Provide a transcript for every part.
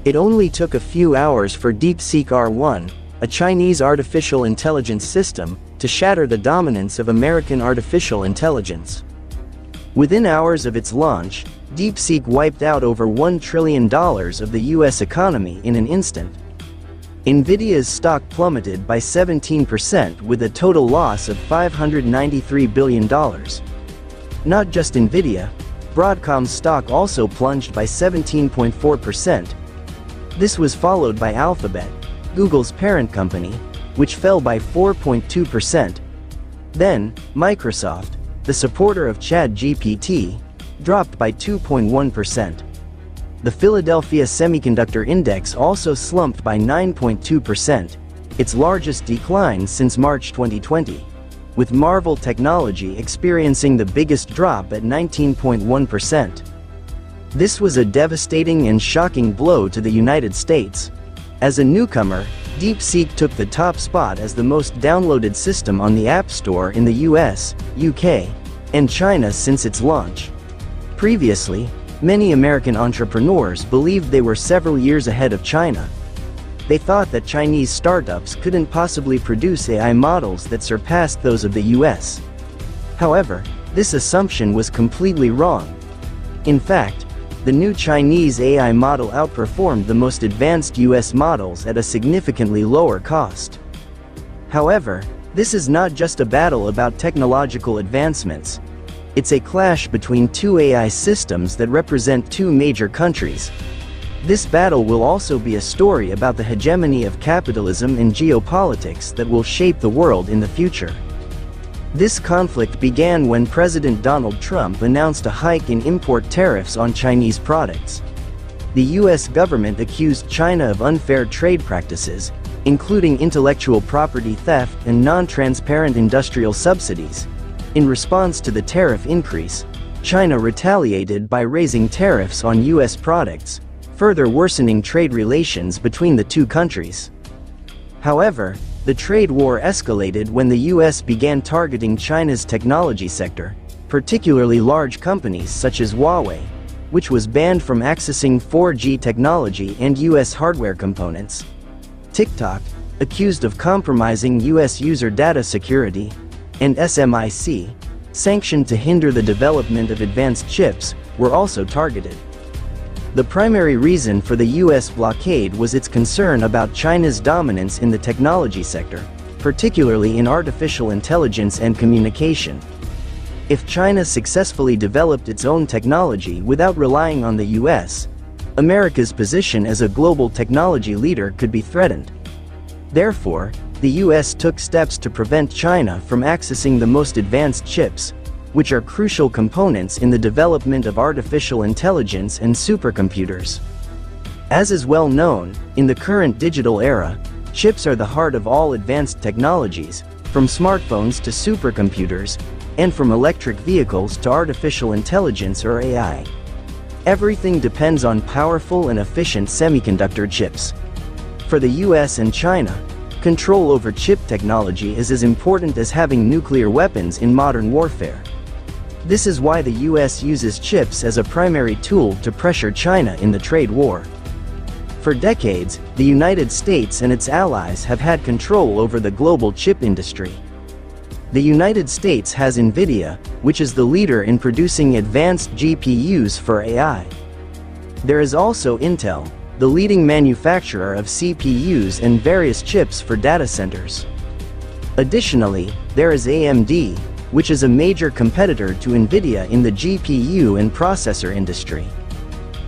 It only took a few hours for DeepSeek R1, a Chinese artificial intelligence system, to shatter the dominance of American artificial intelligence. Within hours of its launch, DeepSeek wiped out over $1 trillion of the US economy in an instant. Nvidia's stock plummeted by 17% with a total loss of $593 billion. Not just Nvidia, Broadcom's stock also plunged by 17.4%. This was followed by Alphabet, Google's parent company, which fell by 4.2%. Then, Microsoft, the supporter of ChatGPT, dropped by 2.1%. The Philadelphia Semiconductor Index also slumped by 9.2%, its largest decline since March 2020, with Marvell Technology experiencing the biggest drop at 19.1%. This was a devastating and shocking blow to the United States. As a newcomer, DeepSeek took the top spot as the most downloaded system on the App Store in the US, UK, and China since its launch. Previously, many American entrepreneurs believed they were several years ahead of China. They thought that Chinese startups couldn't possibly produce AI models that surpassed those of the US. However, this assumption was completely wrong. In fact, the new Chinese AI model outperformed the most advanced US models at a significantly lower cost. However, this is not just a battle about technological advancements. It's a clash between two AI systems that represent two major countries. This battle will also be a story about the hegemony of capitalism and geopolitics that will shape the world in the future. This conflict began when President Donald Trump announced a hike in import tariffs on Chinese products. The US government accused China of unfair trade practices, including intellectual property theft and non-transparent industrial subsidies. In response to the tariff increase, China retaliated by raising tariffs on US products, further worsening trade relations between the two countries. However, the trade war escalated when the US began targeting China's technology sector, particularly large companies such as Huawei, which was banned from accessing 4G technology and US hardware components. TikTok, accused of compromising US user data security, and SMIC, sanctioned to hinder the development of advanced chips, were also targeted. The primary reason for the US blockade was its concern about China's dominance in the technology sector, particularly in artificial intelligence and communication. If China successfully developed its own technology without relying on the US, America's position as a global technology leader could be threatened. Therefore, the US took steps to prevent China from accessing the most advanced chips, which are crucial components in the development of artificial intelligence and supercomputers. As is well known, in the current digital era, chips are the heart of all advanced technologies, from smartphones to supercomputers, and from electric vehicles to artificial intelligence or AI. Everything depends on powerful and efficient semiconductor chips. For the US and China, control over chip technology is as important as having nuclear weapons in modern warfare. This is why the US uses chips as a primary tool to pressure China in the trade war. For decades, the United States and its allies have had control over the global chip industry. The United States has Nvidia, which is the leader in producing advanced GPUs for AI. There is also Intel, the leading manufacturer of CPUs and various chips for data centers. Additionally, there is AMD, which is a major competitor to Nvidia in the GPU and processor industry.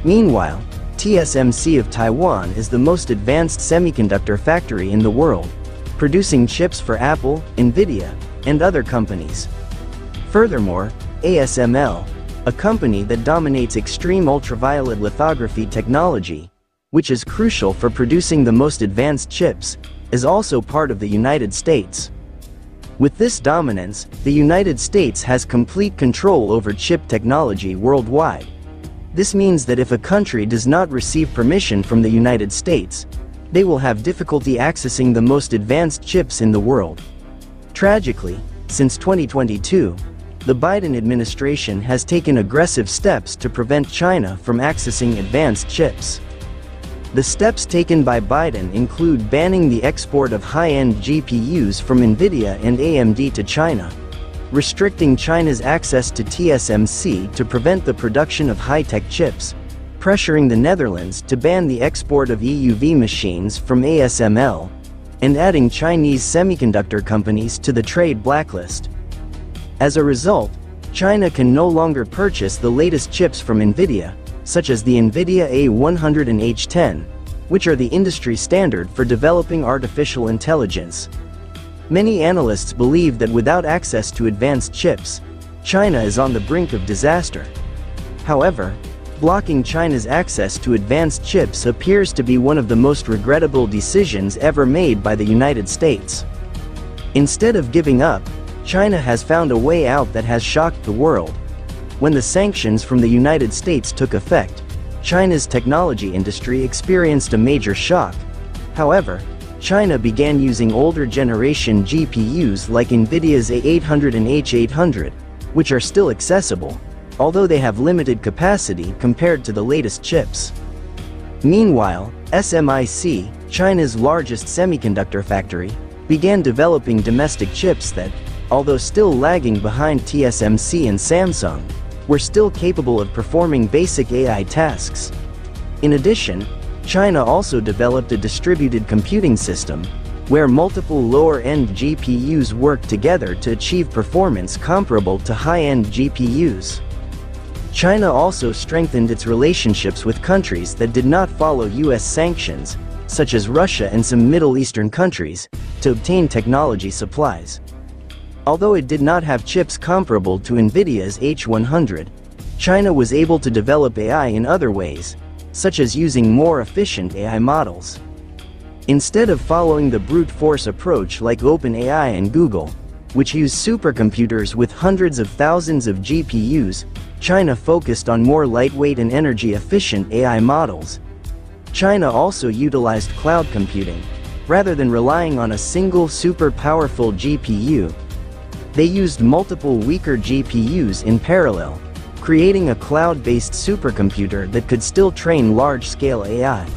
Meanwhile, TSMC of Taiwan is the most advanced semiconductor factory in the world, producing chips for Apple, Nvidia, and other companies. Furthermore, ASML, a company that dominates extreme ultraviolet lithography technology, which is crucial for producing the most advanced chips, is also part of the United States. With this dominance, the United States has complete control over chip technology worldwide. This means that if a country does not receive permission from the United States, they will have difficulty accessing the most advanced chips in the world. Tragically, since 2022, the Biden administration has taken aggressive steps to prevent China from accessing advanced chips. The steps taken by Biden include banning the export of high-end GPUs from NVIDIA and AMD to China, restricting China's access to TSMC to prevent the production of high-tech chips, pressuring the Netherlands to ban the export of EUV machines from ASML, and adding Chinese semiconductor companies to the trade blacklist. As a result, China can no longer purchase the latest chips from NVIDIA, such as the NVIDIA A100 and H10, which are the industry standard for developing artificial intelligence. Many analysts believe that without access to advanced chips, China is on the brink of disaster. However, blocking China's access to advanced chips appears to be one of the most regrettable decisions ever made by the United States. Instead of giving up, China has found a way out that has shocked the world. When the sanctions from the United States took effect, China's technology industry experienced a major shock. However, China began using older generation GPUs like NVIDIA's A800 and H800, which are still accessible, although they have limited capacity compared to the latest chips. Meanwhile, SMIC, China's largest semiconductor factory, began developing domestic chips that, although still lagging behind TSMC and Samsung, were still capable of performing basic AI tasks. In addition, China also developed a distributed computing system, where multiple lower-end GPUs work together to achieve performance comparable to high-end GPUs. China also strengthened its relationships with countries that did not follow US sanctions, such as Russia and some Middle Eastern countries, to obtain technology supplies. Although it did not have chips comparable to NVIDIA's H100, China was able to develop AI in other ways, such as using more efficient AI models. Instead of following the brute force approach like OpenAI and Google, which use supercomputers with hundreds of thousands of GPUs, China focused on more lightweight and energy-efficient AI models. China also utilized cloud computing, rather than relying on a single super-powerful GPU. They used multiple weaker GPUs in parallel, creating a cloud-based supercomputer that could still train large-scale AI.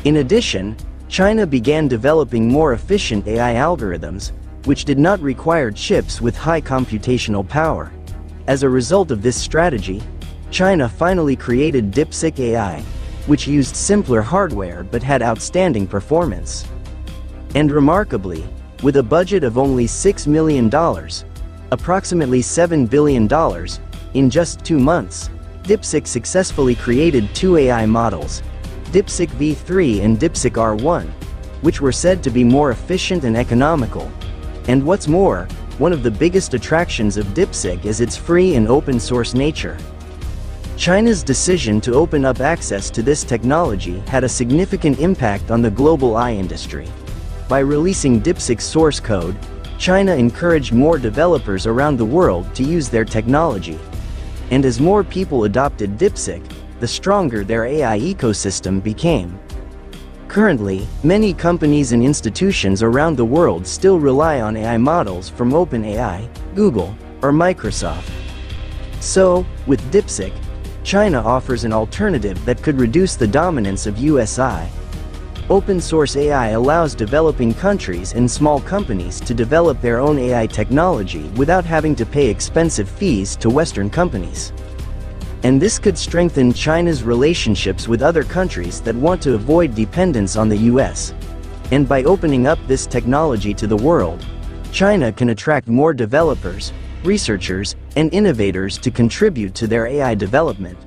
In addition, China began developing more efficient AI algorithms, which did not require chips with high computational power. As a result of this strategy, China finally created DeepSeek AI, which used simpler hardware but had outstanding performance. And remarkably, with a budget of only $6 million, approximately $7 billion, in just 2 months, DeepSeek successfully created 2 AI models, DeepSeek V3 and DeepSeek R1, which were said to be more efficient and economical. And what's more, one of the biggest attractions of DeepSeek is its free and open-source nature. China's decision to open up access to this technology had a significant impact on the global AI industry. By releasing DeepSeek's source code, China encouraged more developers around the world to use their technology. And as more people adopted DeepSeek, the stronger their AI ecosystem became. Currently, many companies and institutions around the world still rely on AI models from OpenAI, Google, or Microsoft. So, with DeepSeek, China offers an alternative that could reduce the dominance of US AI. Open-source AI allows developing countries and small companies to develop their own AI technology without having to pay expensive fees to Western companies. And this could strengthen China's relationships with other countries that want to avoid dependence on the US. And by opening up this technology to the world, China can attract more developers, researchers, and innovators to contribute to their AI development.